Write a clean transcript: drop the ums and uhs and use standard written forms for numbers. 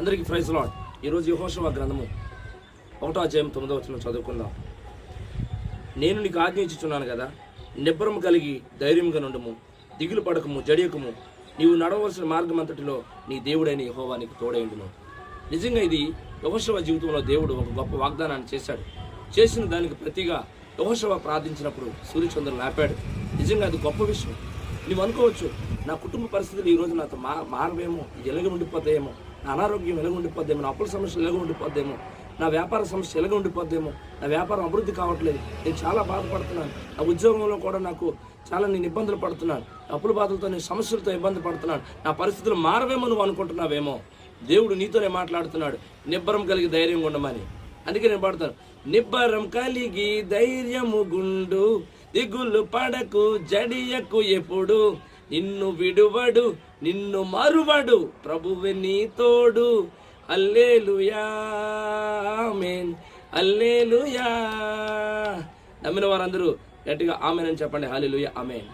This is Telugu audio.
అందరికీ ప్రైజ్ లార్డ్. ఈరోజు యెహోషువ గ్రంథము 1వ అధ్యాయం 9వ వచనం చదువుకుందాం. నేను నీకు ఆజ్ఞయించుచున్నాను కదా, నిబ్బరము కలిగి ధైర్యంగా నుండుము, దిగులు పడకము, జడియకము, నీవు నడవలసిన మార్గం అంతటిలో నీ దేవుడైన యెహోవా నీకు తోడైండును. నిజంగా ఇది యెహోషువ జీవితంలో దేవుడు ఒక గొప్ప వాగ్దానాన్ని చేశాడు. చేసిన దానికి ప్రతిగా యెహోషువ ప్రార్థించినప్పుడు సూర్యచంద్రులు ఆపాడు. నిజంగా అది గొప్ప విషయం. నువ్వు అనుకోవచ్చు, నా కుటుంబ పరిస్థితులు ఈరోజు నాతో మారవేమో, ఇది ఎలాగ ఉండిపోతాయేమో, నా అనారోగ్యం ఎలాగ ఉండిపోద్దేమో, నా అప్పుల సమస్యలు ఎలాగ ఉండిపోద్దేమో, నా వ్యాపార సమస్య ఎలాగ ఉండిపోద్దేమో, నా వ్యాపారం అభివృద్ధి కావట్లేదు, నేను చాలా బాధపడుతున్నాను, నా ఉద్యోగంలో కూడా నాకు చాలా నేను ఇబ్బందులు పడుతున్నాను, అప్పుల బాధలతో నేను సమస్యలతో ఇబ్బంది పడుతున్నాను, నా పరిస్థితులు మారవేమో నువ్వు అనుకుంటున్నావేమో. దేవుడు నీతోనే మాట్లాడుతున్నాడు, నిబ్బరం కలిగి ధైర్యంగా ఉండమని. అందుకే నేను పాడతాను, నిబ్బరం కలిగి ధైర్యము గుండు, దిగులు పడకు, జడియకు, ఎప్పుడు నిన్ను విడువడు, నిన్ను మరువడు, ప్రభువే నీ తోడు. హల్లెలూయా ఆమేన్, హల్లెలూయా. నమ్మిన వారందరూ గట్టిగా ఆమేన్ అని చెప్పండి. హల్లెలూయా ఆమేన్.